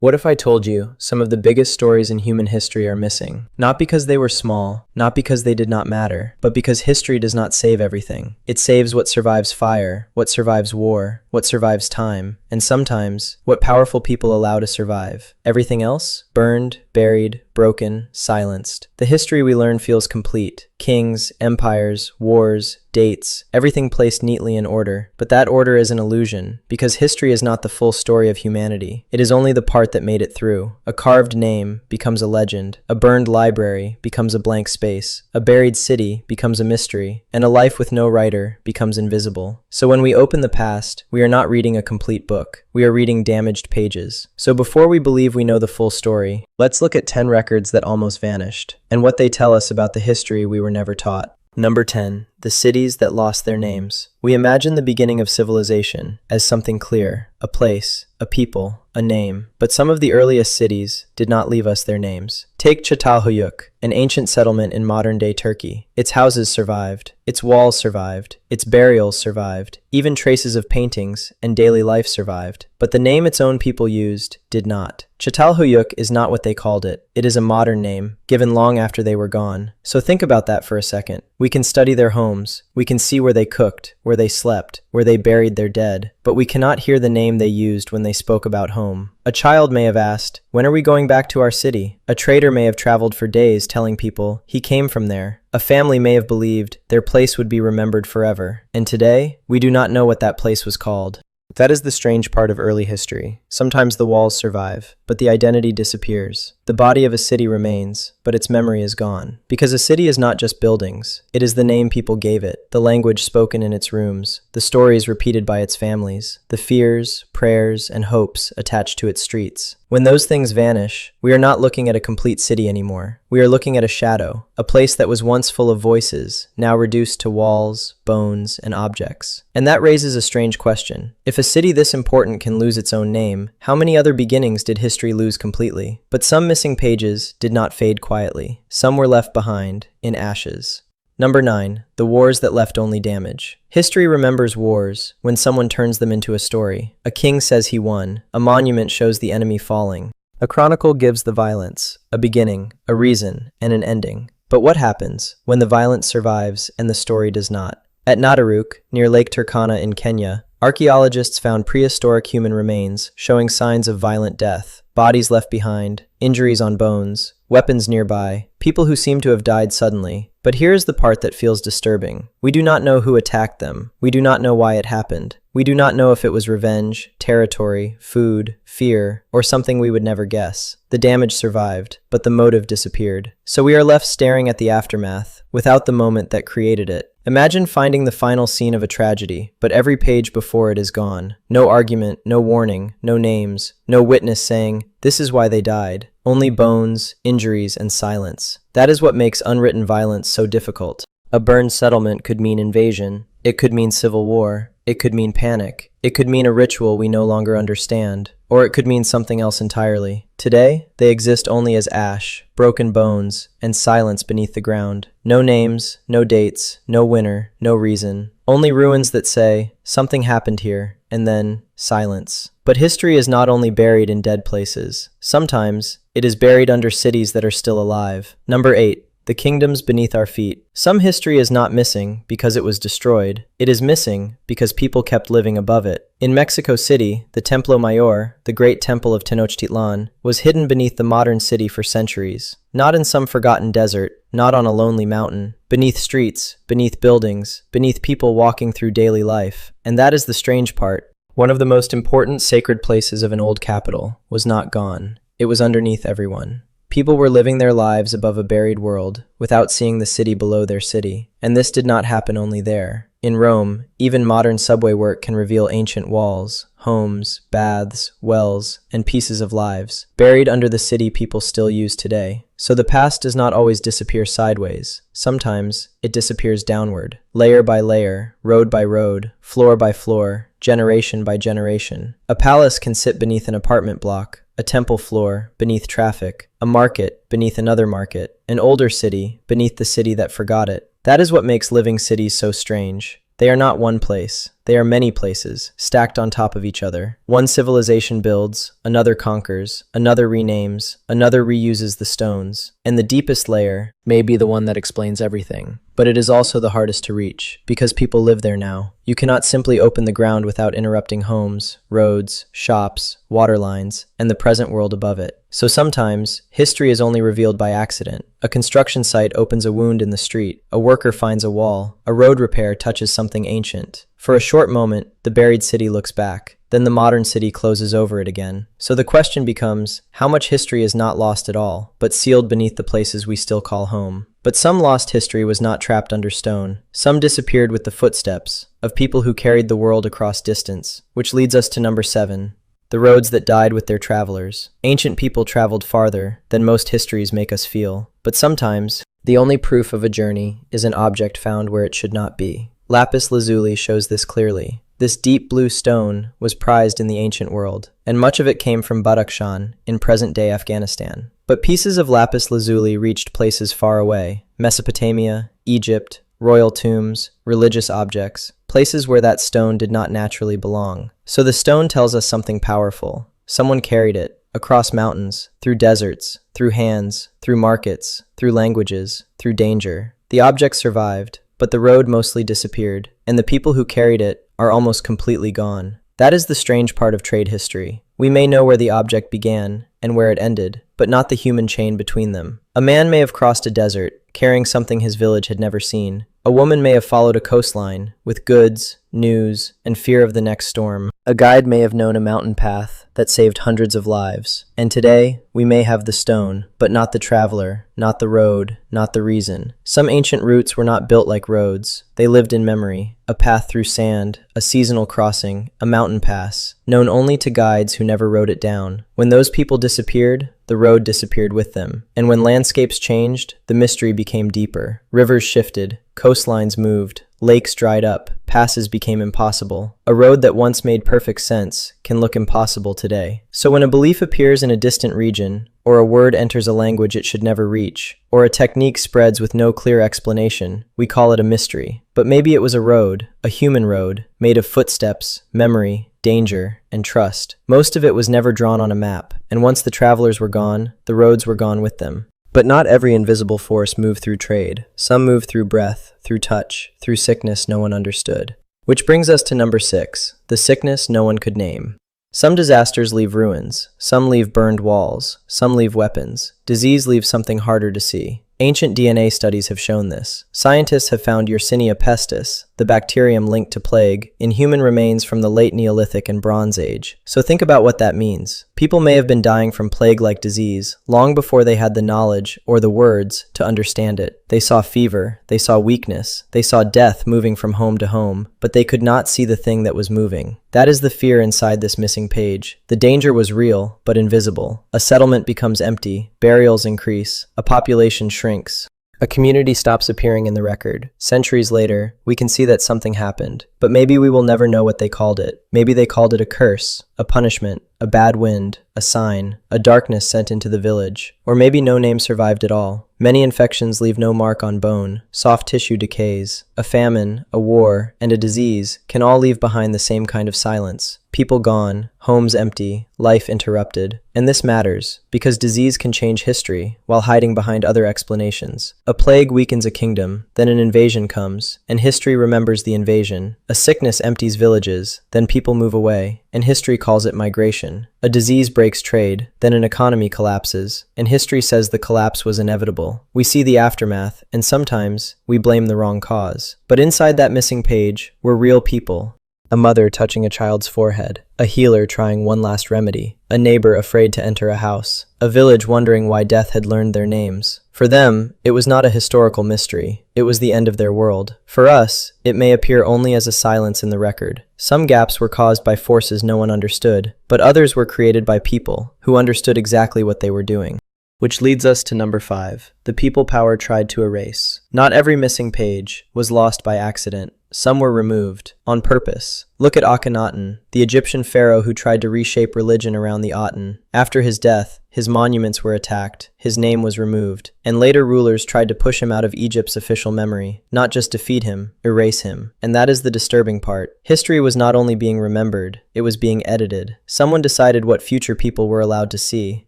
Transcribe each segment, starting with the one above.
What if I told you some of the biggest stories in human history are missing? Not because they were small, not because they did not matter, but because history does not save everything. It saves what survives fire, what survives war, what survives time, and sometimes, what powerful people allow to survive. Everything else? Burned, buried, broken, silenced. The history we learn feels complete. Kings, empires, wars, dates, everything placed neatly in order. But that order is an illusion, because history is not the full story of humanity. It is only the part that made it through. A carved name becomes a legend. A burned library becomes a blank space. A buried city becomes a mystery. And a life with no writer becomes invisible. So when we open the past, we are not reading a complete book. We are reading damaged pages. So before we believe we know the full story, let's look at 10 records that almost vanished, and what they tell us about the history we were never taught. Number 10. The cities that lost their names. We imagine the beginning of civilization as something clear, a place, a people, a name. But some of the earliest cities did not leave us their names. Take Çatalhöyük, an ancient settlement in modern-day Turkey. Its houses survived, its walls survived, its burials survived, even traces of paintings and daily life survived. But the name its own people used did not. Çatalhöyük is not what they called it. It is a modern name, given long after they were gone. So think about that for a second. We can study their homes. We can see where they cooked, where they slept, where they buried their dead. But we cannot hear the name they used when they spoke about home. A child may have asked, "When are we going back to our city?" A trader may have traveled for days telling people he came from there. A family may have believed their place would be remembered forever. And today, we do not know what that place was called. That is the strange part of early history. Sometimes the walls survive, but the identity disappears. The body of a city remains, but its memory is gone. Because a city is not just buildings. It is the name people gave it, the language spoken in its rooms, the stories repeated by its families, the fears, prayers, and hopes attached to its streets. When those things vanish, we are not looking at a complete city anymore. We are looking at a shadow, a place that was once full of voices, now reduced to walls, bones, and objects. And that raises a strange question. If a city this important can lose its own name, how many other beginnings did history lose completely? But some missing pages did not fade quietly. Some were left behind, in ashes. Number 9. The wars that left only damage. History remembers wars when someone turns them into a story. A king says he won. A monument shows the enemy falling. A chronicle gives the violence, a beginning, a reason, and an ending. But what happens when the violence survives and the story does not? At Nouverse, near Lake Turkana in Kenya, archaeologists found prehistoric human remains showing signs of violent death, bodies left behind, injuries on bones, weapons nearby, people who seem to have died suddenly. But here is the part that feels disturbing. We do not know who attacked them. We do not know why it happened. We do not know if it was revenge, territory, food, fear, or something we would never guess. The damage survived, but the motive disappeared. So we are left staring at the aftermath, without the moment that created it. Imagine finding the final scene of a tragedy, but every page before it is gone. No argument, no warning, no names, no witness saying, "This is why they died." Only bones, injuries, and silence. That is what makes unwritten violence so difficult. A burned settlement could mean invasion. It could mean civil war. It could mean panic. It could mean a ritual we no longer understand. Or it could mean something else entirely. Today, they exist only as ash, broken bones, and silence beneath the ground. No names, no dates, no winner, no reason. Only ruins that say, something happened here, and then silence. But history is not only buried in dead places. Sometimes, it is buried under cities that are still alive. Number 8. The kingdoms beneath our feet. Some history is not missing because it was destroyed. It is missing because people kept living above it. In Mexico City, the Templo Mayor, the great temple of Tenochtitlan, was hidden beneath the modern city for centuries. Not in some forgotten desert, not on a lonely mountain. Beneath streets, beneath buildings, beneath people walking through daily life. And that is the strange part. One of the most important sacred places of an old capital was not gone. It was underneath everyone. People were living their lives above a buried world, without seeing the city below their city. And this did not happen only there. In Rome, even modern subway work can reveal ancient walls, homes, baths, wells, and pieces of lives, buried under the city people still use today. So the past does not always disappear sideways. Sometimes, it disappears downward, layer by layer, road by road, floor by floor, generation by generation. A palace can sit beneath an apartment block, a temple floor beneath traffic, a market beneath another market, an older city beneath the city that forgot it. That is what makes living cities so strange. They are not one place. They are many places, stacked on top of each other. One civilization builds, another conquers, another renames, another reuses the stones. And the deepest layer may be the one that explains everything. But it is also the hardest to reach, because people live there now. You cannot simply open the ground without interrupting homes, roads, shops, water lines, and the present world above it. So sometimes, history is only revealed by accident. A construction site opens a wound in the street, a worker finds a wall, a road repair touches something ancient. For a short moment, the buried city looks back. Then the modern city closes over it again. So the question becomes, how much history is not lost at all, but sealed beneath the places we still call home? But some lost history was not trapped under stone. Some disappeared with the footsteps of people who carried the world across distance, which leads us to number 7. The roads that died with their travelers. Ancient people traveled farther than most histories make us feel. But sometimes, the only proof of a journey is an object found where it should not be. Lapis lazuli shows this clearly. This deep blue stone was prized in the ancient world, and much of it came from Badakhshan in present-day Afghanistan. But pieces of lapis lazuli reached places far away: Mesopotamia, Egypt, royal tombs, religious objects, places where that stone did not naturally belong. So the stone tells us something powerful. Someone carried it, across mountains, through deserts, through hands, through markets, through languages, through danger. The object survived, but the road mostly disappeared, and the people who carried it are almost completely gone. That is the strange part of trade history. We may know where the object began and where it ended, but not the human chain between them. A man may have crossed a desert, carrying something his village had never seen. A woman may have followed a coastline, with goods, news, and fear of the next storm. A guide may have known a mountain path that saved hundreds of lives. And today, we may have the stone, but not the traveler, not the road, not the reason. Some ancient routes were not built like roads. They lived in memory. A path through sand, a seasonal crossing, a mountain pass, known only to guides who never wrote it down. When those people disappeared, the road disappeared with them. And when landscapes changed, the mystery became deeper. Rivers shifted, coastlines moved, lakes dried up, passes became impossible. A road that once made perfect sense can look impossible today. So when a belief appears in a distant region, or a word enters a language it should never reach, or a technique spreads with no clear explanation, we call it a mystery. But maybe it was a road, a human road, made of footsteps, memory, danger, and trust. Most of it was never drawn on a map, and once the travelers were gone, the roads were gone with them. But not every invisible force moved through trade. Some moved through breath, through touch, through sickness no one understood. Which brings us to number 6, the sickness no one could name. Some disasters leave ruins, some leave burned walls, some leave weapons. Disease leaves something harder to see. Ancient DNA studies have shown this. Scientists have found Yersinia pestis, the bacterium linked to plague, in human remains from the late Neolithic and Bronze Age. So think about what that means. People may have been dying from plague-like disease long before they had the knowledge or the words to understand it. They saw fever, they saw weakness, they saw death moving from home to home, but they could not see the thing that was moving. That is the fear inside this missing page. The danger was real, but invisible. A settlement becomes empty, burials increase, a population shrinks. A community stops appearing in the record. Centuries later, we can see that something happened, but maybe we will never know what they called it. Maybe they called it a curse, a punishment, a bad wind, a sign, a darkness sent into the village. Or maybe no name survived at all. Many infections leave no mark on bone, soft tissue decays. A famine, a war, and a disease can all leave behind the same kind of silence. People gone, homes empty, life interrupted. And this matters, because disease can change history while hiding behind other explanations. A plague weakens a kingdom, then an invasion comes, and history remembers the invasion. A sickness empties villages, then people move away, and history calls it migration. A disease breaks trade, then an economy collapses, and history says the collapse was inevitable. We see the aftermath, and sometimes we blame the wrong cause. But inside that missing page were real people. A mother touching a child's forehead, a healer trying one last remedy, a neighbor afraid to enter a house, a village wondering why death had learned their names. For them, it was not a historical mystery. It was the end of their world. For us, it may appear only as a silence in the record. Some gaps were caused by forces no one understood, but others were created by people who understood exactly what they were doing. Which leads us to number 5, the people power tried to erase. Not every missing page was lost by accident. Some were removed, on purpose. Look at Akhenaten, the Egyptian pharaoh who tried to reshape religion around the Aten. After his death, his monuments were attacked, his name was removed, and later rulers tried to push him out of Egypt's official memory, not just defeat him, erase him. And that is the disturbing part. History was not only being remembered, it was being edited. Someone decided what future people were allowed to see,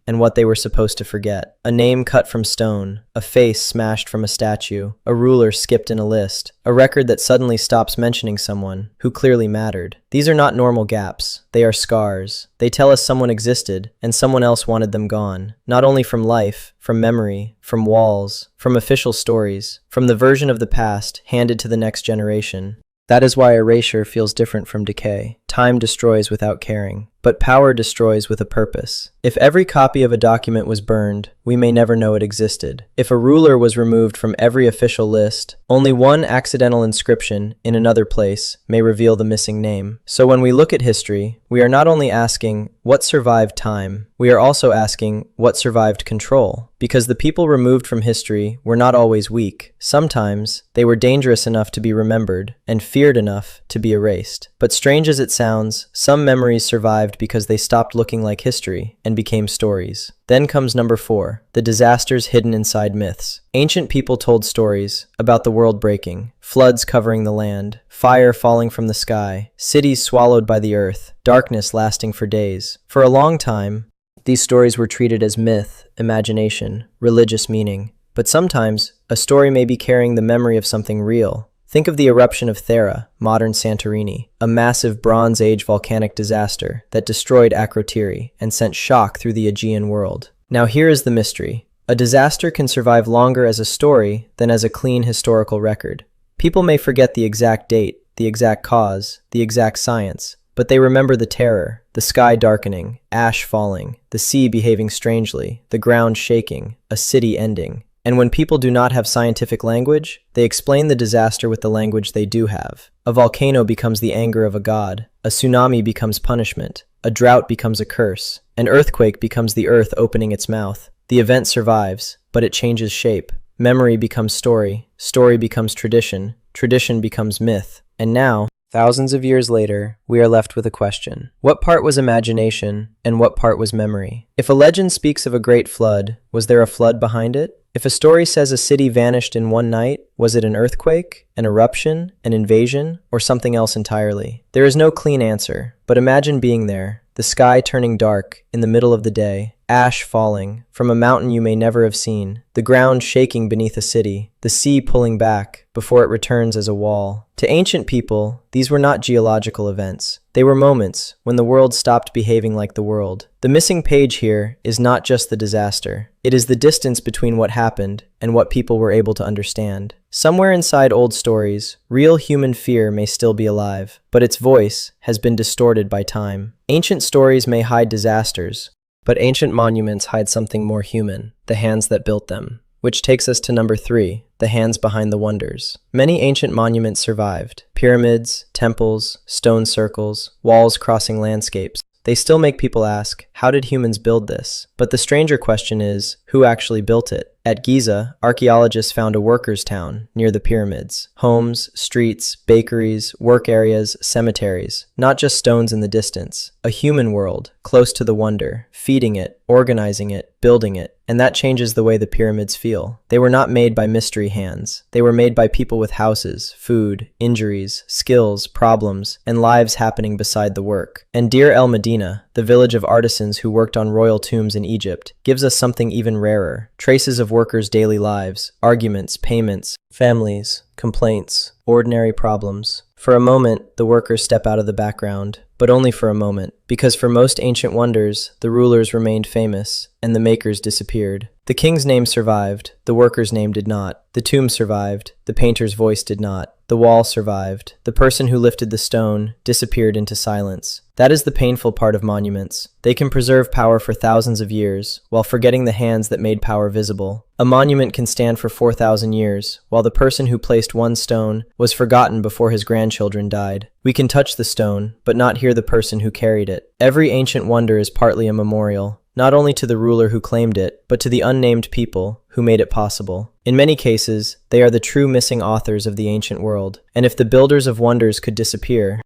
and what they were supposed to forget. A name cut from stone, a face smashed from a statue, a ruler skipped in a list, a record that suddenly stops mentioning someone who clearly mattered. These are not normal gaps. They are scars. They tell us someone existed, and someone else wanted them gone. Not only from life, from memory, from walls, from official stories, from the version of the past handed to the next generation. That is why erasure feels different from decay. Time destroys without caring, but power destroys with a purpose. If every copy of a document was burned, we may never know it existed. If a ruler was removed from every official list, only one accidental inscription in another place may reveal the missing name. So when we look at history, we are not only asking, what survived time? We are also asking, what survived control? Because the people removed from history were not always weak. Sometimes, they were dangerous enough to be remembered, and feared enough to be erased. But strange as it sounds, some memories survived because they stopped looking like history and became stories. Then comes number 4, the disasters hidden inside myths. Ancient people told stories about the world breaking, floods covering the land, fire falling from the sky, cities swallowed by the earth, darkness lasting for days. For a long time, these stories were treated as myth, imagination, religious meaning. But sometimes, a story may be carrying the memory of something real. Think of the eruption of Thera, modern Santorini, a massive Bronze Age volcanic disaster that destroyed Akrotiri and sent shock through the Aegean world. Now here is the mystery. A disaster can survive longer as a story than as a clean historical record. People may forget the exact date, the exact cause, the exact science, but they remember the terror, the sky darkening, ash falling, the sea behaving strangely, the ground shaking, a city ending. And when people do not have scientific language, they explain the disaster with the language they do have. A volcano becomes the anger of a god, a tsunami becomes punishment, a drought becomes a curse, an earthquake becomes the earth opening its mouth. The event survives, but it changes shape. Memory becomes story, story becomes tradition, tradition becomes myth. And now, thousands of years later, we are left with a question. What part was imagination, and what part was memory? If a legend speaks of a great flood, was there a flood behind it? If a story says a city vanished in one night, was it an earthquake, an eruption, an invasion, or something else entirely? There is no clean answer, but imagine being there, the sky turning dark in the middle of the day, ash falling from a mountain you may never have seen, the ground shaking beneath a city, the sea pulling back before it returns as a wall. To ancient people, these were not geological events. They were moments when the world stopped behaving like the world. The missing page here is not just the disaster. It is the distance between what happened and what people were able to understand. Somewhere inside old stories, real human fear may still be alive, but its voice has been distorted by time. Ancient stories may hide disasters, but ancient monuments hide something more human, the hands that built them. Which takes us to number 3, the hands behind the wonders. Many ancient monuments survived. Pyramids, temples, stone circles, walls crossing landscapes. They still make people ask, how did humans build this? But the stranger question is, who actually built it? At Giza, archaeologists found a workers' town near the pyramids. Homes, streets, bakeries, work areas, cemeteries. Not just stones in the distance. A human world, close to the wonder, feeding it, organizing it, building it. And that changes the way the pyramids feel. They were not made by mystery hands. They were made by people with houses, food, injuries, skills, problems, and lives happening beside the work. And Deir el Medina, the village of artisans who worked on royal tombs in Egypt, gives us something even rarer. Traces of workers' daily lives, arguments, payments, families, complaints, ordinary problems. For a moment, the workers step out of the background, but only for a moment, because for most ancient wonders, the rulers remained famous, and the makers disappeared. The king's name survived, the worker's name did not. The tomb survived, the painter's voice did not. The wall survived. The person who lifted the stone disappeared into silence. That is the painful part of monuments. They can preserve power for thousands of years, while forgetting the hands that made power visible. A monument can stand for 4,000 years, while the person who placed one stone was forgotten before his grandchildren died. We can touch the stone, but not hear the person who carried it. Every ancient wonder is partly a memorial, not only to the ruler who claimed it, but to the unnamed people who made it possible. In many cases, they are the true missing authors of the ancient world. And if the builders of wonders could disappear,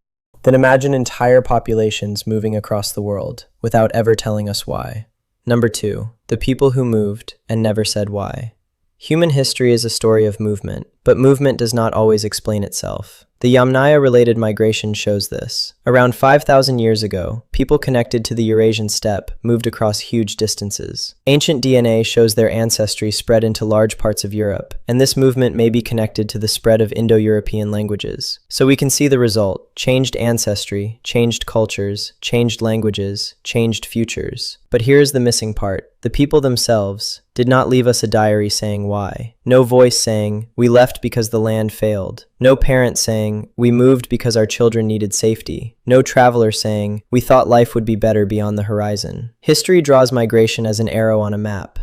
then imagine entire populations moving across the world without ever telling us why. Number 2. The people who moved and never said why. Human history is a story of movement, but movement does not always explain itself. The Yamnaya-related migration shows this. Around 5,000 years ago, people connected to the Eurasian steppe moved across huge distances. Ancient DNA shows their ancestry spread into large parts of Europe, and this movement may be connected to the spread of Indo-European languages. So we can see the result: changed ancestry, changed cultures, changed languages, changed futures. But here's the missing part. The people themselves did not leave us a diary saying why. No voice saying, "We left because the land failed." No parent saying, "We moved because our children needed safety." No traveler saying, "We thought life would be better beyond the horizon." History draws migration as an arrow on a map.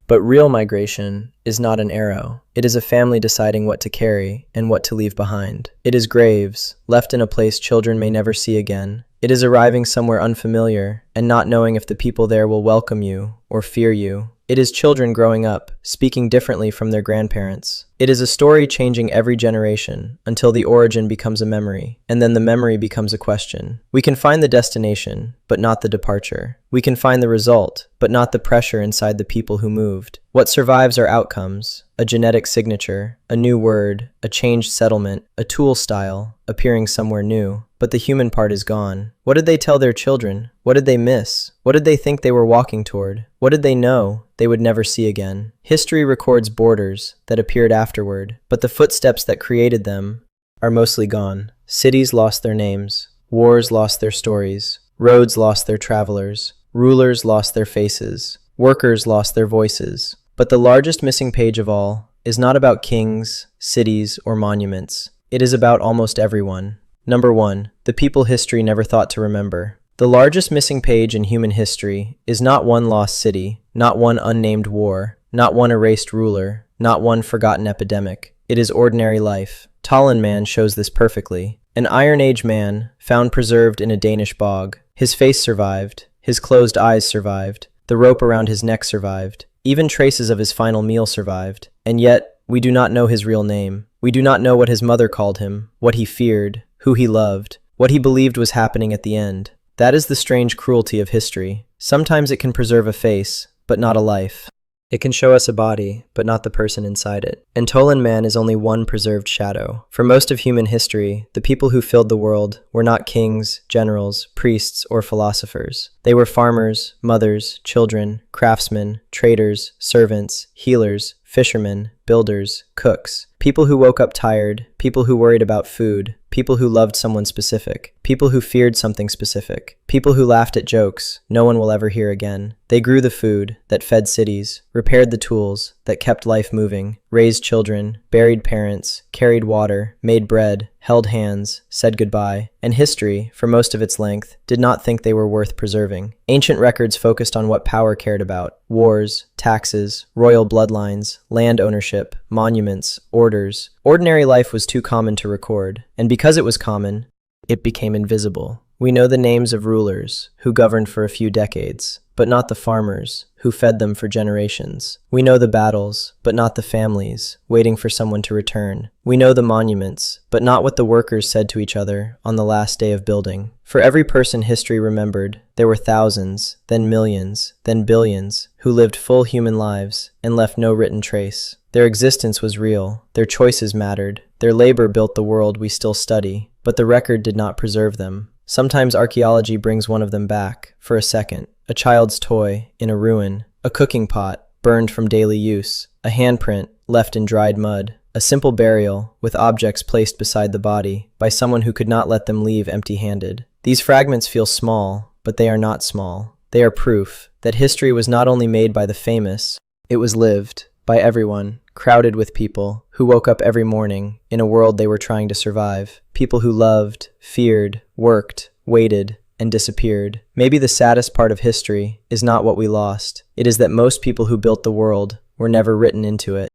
But real migration is not an arrow. It is a family deciding what to carry and what to leave behind. It is graves, left in a place children may never see again. It is arriving somewhere unfamiliar and not knowing if the people there will welcome you or fear you. It is children growing up, speaking differently from their grandparents. It is a story changing every generation until the origin becomes a memory, and then the memory becomes a question. We can find the destination, but not the departure. We can find the result, but not the pressure inside the people who moved. What survives are outcomes: a genetic signature, a new word, a changed settlement, a tool style appearing somewhere new. But the human part is gone. What did they tell their children? What did they miss? What did they think they were walking toward? What did they know they would never see again? History records borders that appeared afterward, but the footsteps that created them are mostly gone. Cities lost their names. Wars lost their stories. Roads lost their travelers. Rulers lost their faces. Workers lost their voices. But the largest missing page of all is not about kings, cities, or monuments. It is about almost everyone. Number 1. The people history never thought to remember. The largest missing page in human history is not one lost city, not one unnamed war, not one erased ruler, not one forgotten epidemic. It is ordinary life. Talon Man shows this perfectly. An Iron Age man, found preserved in a Danish bog. His face survived. His closed eyes survived. The rope around his neck survived. Even traces of his final meal survived. And yet, we do not know his real name. We do not know what his mother called him, what he feared, who he loved, what he believed was happening at the end. That is the strange cruelty of history. Sometimes it can preserve a face, but not a life. It can show us a body, but not the person inside it. And Tolan Man is only one preserved shadow. For most of human history, the people who filled the world were not kings, generals, priests, or philosophers. They were farmers, mothers, children, craftsmen, traders, servants, healers, fishermen, builders, cooks. People who woke up tired, people who worried about food, people who loved someone specific, people who feared something specific, people who laughed at jokes no one will ever hear again. They grew the food that fed cities, repaired the tools that kept life moving, raised children, buried parents, carried water, made bread, held hands, said goodbye, and history, for most of its length, did not think they were worth preserving. Ancient records focused on what power cared about: wars, taxes, royal bloodlines, land ownership, monuments, orders. Ordinary life was too common to record, and because it was common, it became invisible. We know the names of rulers who governed for a few decades, but not the farmers who fed them for generations. We know the battles, but not the families waiting for someone to return. We know the monuments, but not what the workers said to each other on the last day of building. For every person history remembered, there were thousands, then millions, then billions, who lived full human lives and left no written trace. Their existence was real, their choices mattered, their labor built the world we still study, but the record did not preserve them. Sometimes archaeology brings one of them back, for a second. A child's toy in a ruin, a cooking pot burned from daily use, a handprint left in dried mud, a simple burial with objects placed beside the body by someone who could not let them leave empty-handed. These fragments feel small, but they are not small. They are proof that history was not only made by the famous, it was lived by everyone, crowded with people who woke up every morning in a world they were trying to survive. People who loved, feared, worked, waited, and disappeared. Maybe the saddest part of history is not what we lost. It is that most people who built the world were never written into it.